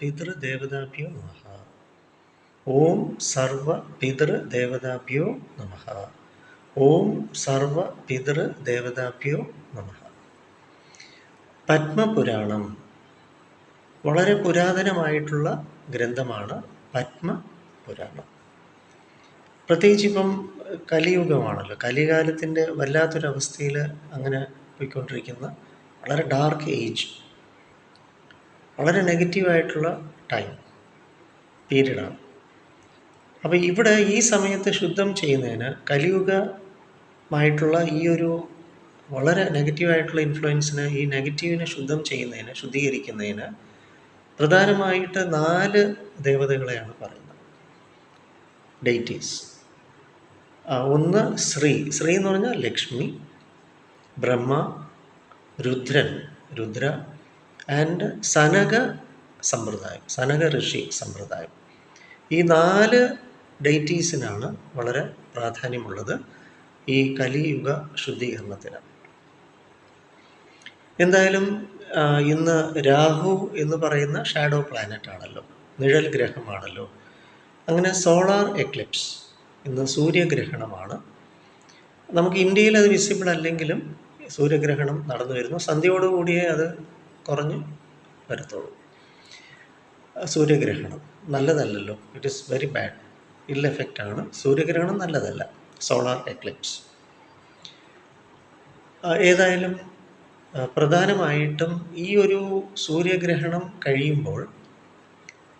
പിതൃദേവതാഭ്യോ നമഃ. ഓം സർവ പിതൃദേവതാഭ്യോ നമഃ. ഓം സർവ പിതൃദേവതാഭ്യോ നമഃ. പത്മപുരാണം വളരെ പുരാതനമായിട്ടുള്ള ഗ്രന്ഥമാണ് പത്മപുരാണം. പ്രത്യേകിച്ച് ഇപ്പം കലിയുഗമാണല്ലോ, കലികാലത്തിൻ്റെ വല്ലാത്തൊരവസ്ഥയിൽ അങ്ങനെ പോയിക്കൊണ്ടിരിക്കുന്ന വളരെ ഡാർക്ക് ഏജ്, വളരെ നെഗറ്റീവായിട്ടുള്ള ടൈം പീരീഡാണ്. അപ്പോൾ ഇവിടെ ഈ സമയത്ത് ശുദ്ധം ചെയ്യുന്നതിന്, കലിയുഗമായിട്ടുള്ള ഈ ഒരു വളരെ നെഗറ്റീവായിട്ടുള്ള ഇൻഫ്ലുവൻസിന്, ഈ നെഗറ്റീവിനെ ശുദ്ധം ചെയ്യുന്നതിന്, ശുദ്ധീകരിക്കുന്നതിന് പ്രധാനമായിട്ട് 4 ദേവതകളെയാണ് പറയുന്നത്, ഡെയ്റ്റീസ്. ഒന്ന് ശ്രീ എന്ന് പറഞ്ഞാൽ ലക്ഷ്മി, ബ്രഹ്മ, രുദ്രൻ, രുദ്ര, ആൻഡ് സനക സമ്പ്രദായം, സനക ഋഷി സമ്പ്രദായം. ഈ 4 ഡെയ്റ്റീസിനാണ് വളരെ പ്രാധാന്യമുള്ളത് ഈ കലിയുഗ ശുദ്ധീകരണത്തിന്. എന്തായാലും ഇന്ന് രാഹു എന്ന് പറയുന്ന ഷാഡോ പ്ലാനറ്റ് ആണല്ലോ, നിഴൽ ഗ്രഹമാണല്ലോ. അങ്ങനെ സോളാർ എക്ലിപ്സ്, ഇന്ന് സൂര്യഗ്രഹണമാണ്. നമുക്ക് ഇന്ത്യയിൽ അത് വിസിബിൾ അല്ലെങ്കിലും സൂര്യഗ്രഹണം നടന്നു വരുന്നു. സന്ധ്യയോടുകൂടിയേ അത് കുറഞ്ഞ് വരത്തുള്ളൂ. സൂര്യഗ്രഹണം നല്ലതല്ലല്ലോ, ഇറ്റ് ഈസ് വെരി ബാഡ്, ഇൽ എഫക്റ്റാണ്. സൂര്യഗ്രഹണം നല്ലതല്ല, സോളാർ എക്ലിപ്സ്. ഏതായാലും പ്രധാനമായിട്ടും ഈ ഒരു സൂര്യഗ്രഹണം കഴിയുമ്പോൾ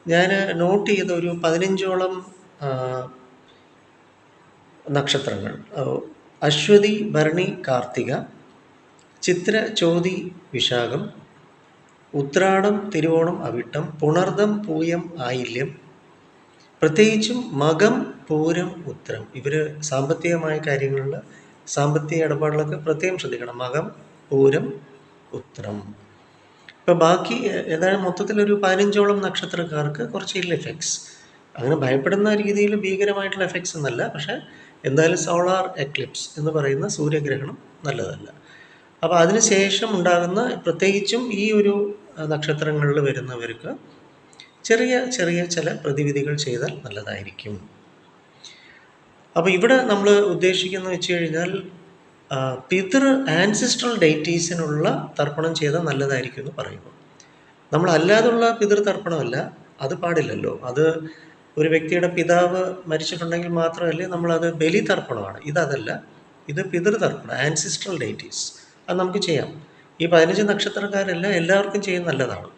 ഞാൻ നോട്ട് ചെയ്ത ഒരു 15ഓളം നക്ഷത്രങ്ങൾ, അശ്വതി, ഭരണി, കാർത്തിക, ചിത്ര, ചോതി, വിശാഖം, ഉത്രാടം, തിരുവോണം, അവിട്ടം, പുണർദം, പൂയം, ആയില്യം, പ്രത്യേകിച്ചും മകം, പൂരം, ഉത്രം. ഇവർ സാമ്പത്തികമായ കാര്യങ്ങളിൽ, സാമ്പത്തിക ഇടപാടുകളൊക്കെ പ്രത്യേകം ശ്രദ്ധിക്കണം. മകം, പൂരം, ഉത്രം. ഇപ്പോൾ ബാക്കി ഏതായാലും മൊത്തത്തിലൊരു 15ഓളം നക്ഷത്രക്കാർക്ക് കുറച്ച് ഇൽ എഫക്ട്സ്, അങ്ങനെ ഭയപ്പെടുന്ന രീതിയിൽ ഭീകരമായിട്ടുള്ള എഫക്ട്സ് എന്നല്ല, പക്ഷേ എന്തായാലും സോളാർ എക്ലിപ്സ് എന്ന് പറയുന്ന സൂര്യഗ്രഹണം നല്ലതല്ല. അപ്പോൾ അതിനുശേഷം ഉണ്ടാകുന്ന, പ്രത്യേകിച്ചും ഈ ഒരു നക്ഷത്രങ്ങളിൽ വരുന്നവർക്ക് ചെറിയ ചെറിയ ചില പ്രതിവിധികൾ ചെയ്താൽ നല്ലതായിരിക്കും. അപ്പോൾ ഇവിടെ നമ്മൾ ഉദ്ദേശിക്കുന്നത് വെച്ച് കഴിഞ്ഞാൽ ആൻസിസ്ട്രൽ ഡെയ്റ്റീസിനുള്ള തർപ്പണം ചെയ്താൽ നല്ലതായിരിക്കും എന്ന് പറയുന്നു. നമ്മളല്ലാതുള്ള പിതൃതർപ്പണമല്ല, അത് പാടില്ലല്ലോ. അത് ഒരു വ്യക്തിയുടെ പിതാവ് മരിച്ചിട്ടുണ്ടെങ്കിൽ മാത്രമല്ലേ നമ്മളത് ബലിതർപ്പണമാണ്. ഇതല്ല, ഇത് പിതൃതർപ്പണം, ആൻസിസ്ട്രൽ ഡെയ്റ്റീസ്. അത് നമുക്ക് ചെയ്യാം. ഈ 15 നക്ഷത്രക്കാരെല്ലാം എല്ലാവർക്കും ചെയ്യുന്ന നല്ലതാണ്,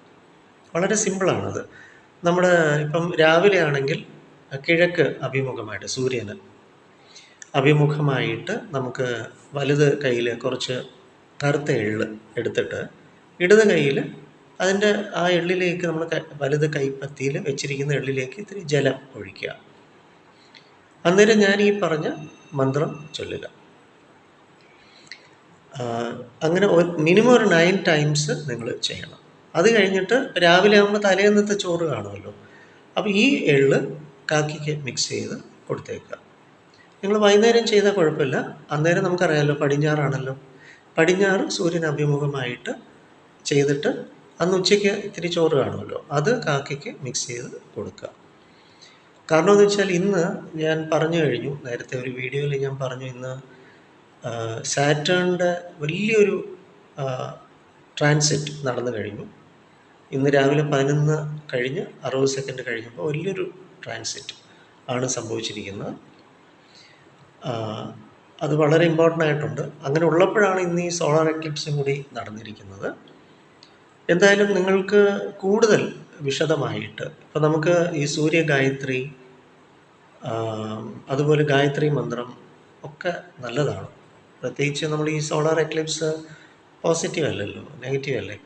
വളരെ സിമ്പിളാണത്. നമ്മുടെ ഇപ്പം രാവിലെ ആണെങ്കിൽ കിഴക്ക് അഭിമുഖമായിട്ട്, സൂര്യന് അഭിമുഖമായിട്ട് നമുക്ക് വലത് കയ്യിൽ കുറച്ച് കറുത്ത എള്ള് എടുത്തിട്ട് ഇടത് കയ്യിൽ അതിൻ്റെ ആ എള്ളിലേക്ക്, നമ്മൾ വലത് കൈപ്പത്തിയിൽ വെച്ചിരിക്കുന്ന എള്ളിലേക്ക് ഇത്തിരി ജലം ഒഴിക്കുക. അന്നേരം ഞാൻ ഈ പറഞ്ഞ മന്ത്രം ചൊല്ലുക. അങ്ങനെ മിനിമം ഒരു 9 ടൈംസ് നിങ്ങൾ ചെയ്യണം. അത് കഴിഞ്ഞിട്ട് രാവിലെ ആകുമ്പോൾ തലേന്നത്തെ ചോറ് കാണുമല്ലോ, അപ്പോൾ ഈ എള്ള് കാക്കിക്ക് മിക്സ് ചെയ്ത് കൊടുത്തേക്കുക. നിങ്ങൾ വൈകുന്നേരം ചെയ്താൽ കുഴപ്പമില്ല. അന്നേരം നമുക്കറിയാമല്ലോ, പടിഞ്ഞാറാണല്ലോ, പടിഞ്ഞാറ് സൂര്യന് അഭിമുഖമായിട്ട് ചെയ്തിട്ട് അന്ന് ഉച്ചയ്ക്ക് ഇത്തിരി ചോറ് കാണുമല്ലോ, അത് കാക്കയ്ക്ക് മിക്സ് ചെയ്ത് കൊടുക്കുക. കാരണം എന്ന് വെച്ചാൽ ഇന്ന് ഞാൻ പറഞ്ഞു കഴിഞ്ഞു, നേരത്തെ ഒരു വീഡിയോയിൽ ഞാൻ പറഞ്ഞു, ഇന്ന് സാറ്റേണിൻ്റെ വലിയൊരു ട്രാൻസിറ്റ് നടന്നു കഴിഞ്ഞു. ഇന്ന് രാവിലെ 11 കഴിഞ്ഞ് 60 സെക്കൻഡ് കഴിഞ്ഞപ്പോൾ വലിയൊരു ട്രാൻസിറ്റ് ആണ് സംഭവിച്ചിരിക്കുന്നത്. അത് വളരെ ഇമ്പോർട്ടൻ്റ് ആയിട്ടുണ്ട്. അങ്ങനെ ഉള്ളപ്പോഴാണ് ഇന്ന് ഈ സോളാർ എക്ലിപ്സും കൂടി നടന്നിരിക്കുന്നത്. എന്തായാലും നിങ്ങൾക്ക് കൂടുതൽ വിശദമായിട്ട് ഇപ്പം നമുക്ക് ഈ സൂര്യ ഗായത്രി, അതുപോലെ ഗായത്രി മന്ത്രം ഒക്കെ നല്ലതാണ്. പ്രത്യേകിച്ച് നമ്മൾ ഈ സോളാർ എക്ലിപ്സ് പോസിറ്റീവ് അല്ലല്ലോ, നെഗറ്റീവ് അല്ലേ.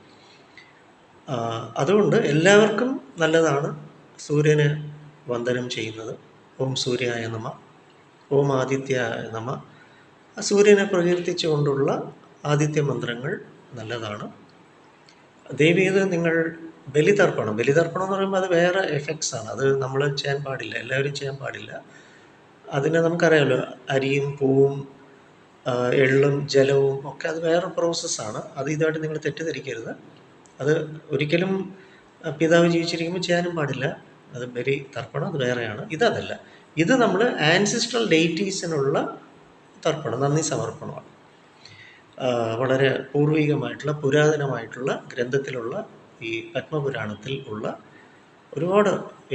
അതുകൊണ്ട് എല്ലാവർക്കും നല്ലതാണ് സൂര്യനെ വന്ദനം ചെയ്യുന്നത്. ഓം സൂര്യായ നമ, ഓം ആദിത്യായ നമ. സൂര്യനെ പ്രകീർത്തിച്ചുകൊണ്ടുള്ള ആദിത്യ മന്ത്രങ്ങൾ നല്ലതാണ്. ദയവേത് നിങ്ങൾ ബലിതർപ്പണം എന്ന് പറയുമ്പോൾ അത് വേറെ എഫക്ട്സ് ആണ്, അത് നമ്മൾ ചെയ്യാൻ പാടില്ല, എല്ലാവരും ചെയ്യാൻ പാടില്ല. അതിന് നമുക്കറിയാമല്ലോ, അരിയും പൂവും എള്ളും ജലവും ഒക്കെ അത് വേറെ പ്രോസസ്സാണ്. അത് ഇതായിട്ട് നിങ്ങൾ തെറ്റിദ്ധരിക്കരുത്. അത് ഒരിക്കലും പിതാവ് ജീവിച്ചിരിക്കുമ്പോൾ ചെയ്യാനും പാടില്ല. അത് ബലി തർപ്പണം, അത് വേറെയാണ്. ഇതതല്ല. ഇത് നമ്മൾ ആൻസിസ്ട്രൽ ഡെയിറ്റീസിനുള്ള തർപ്പണം, നന്ദി സമർപ്പണമാണ്. വളരെ പൂർവികമായിട്ടുള്ള പുരാതനമായിട്ടുള്ള ഗ്രന്ഥത്തിലുള്ള ഈ പത്മപുരാണത്തിൽ ഉള്ള ഒരുപാട്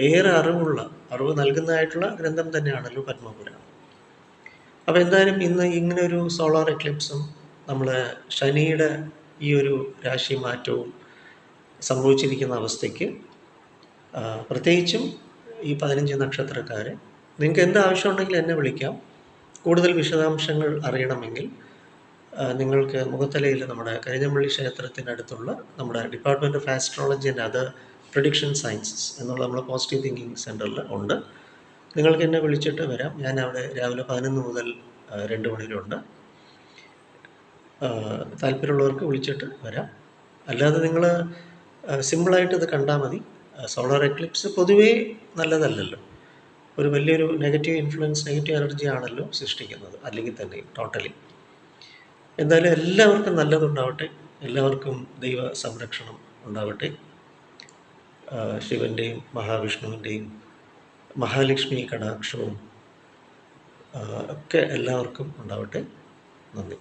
ഏറെ അറിവ് നൽകുന്നതായിട്ടുള്ള ഗ്രന്ഥം തന്നെയാണല്ലോ പത്മപുരാണം. അപ്പോൾ എന്തായാലും ഇന്ന് ഇങ്ങനെ ഒരു സോളാർ എക്ലിപ്സും നമ്മൾ ശനിയുടെ ഈ ഒരു രാശി മാറ്റവും സംഭവിച്ചിരിക്കുന്ന അവസ്ഥയ്ക്ക് പ്രത്യേകിച്ചും ഈ 15 നക്ഷത്രക്കാരെ, നിങ്ങൾക്ക് എന്ത് ആവശ്യമുണ്ടെങ്കിലും എന്നെ വിളിക്കാം. കൂടുതൽ വിശദാംശങ്ങൾ അറിയണമെങ്കിൽ നിങ്ങൾക്ക് മുഖത്തലയിൽ നമ്മുടെ കരിഞ്ഞമ്പള്ളി ക്ഷേത്രത്തിനടുത്തുള്ള നമ്മുടെ department of astrology and other prediction sciences എന്നുള്ള നമ്മുടെ പോസിറ്റീവ് തിങ്കിങ് സെൻറ്ററിൽ ഉണ്ട്. നിങ്ങൾക്ക് എന്നെ വിളിച്ചിട്ട് വരാം. ഞാൻ അവിടെ രാവിലെ 11 മുതൽ 2 മണി വരെ ഉണ്ട്. താല്പര്യമുള്ളവർക്ക് വിളിച്ചിട്ട് വരാം. അല്ലാതെ നിങ്ങൾ സിമ്പിളായിട്ട് ഇത് കണ്ടാൽ മതി. സോളാർ എക്ലിപ്സ് പൊതുവേ നല്ലതല്ലല്ലോ. ഒരു വലിയൊരു നെഗറ്റീവ് ഇൻഫ്ലുവൻസ്, നെഗറ്റീവ് എനർജി ആണല്ലോ സൃഷ്ടിക്കുന്നത്, അല്ലെങ്കിൽ തന്നെ ടോട്ടലി. എന്തായാലും എല്ലാവർക്കും നല്ലതുണ്ടാവട്ടെ, എല്ലാവർക്കും ദൈവ സംരക്ഷണം ഉണ്ടാവട്ടെ. ശിവൻ്റെയും മഹാവിഷ്ണുവിൻ്റെയും മഹാലക്ഷ്മി കടാക്ഷവും ഒക്കെ എല്ലാവർക്കും ഉണ്ടാവട്ടെ. നന്ദി.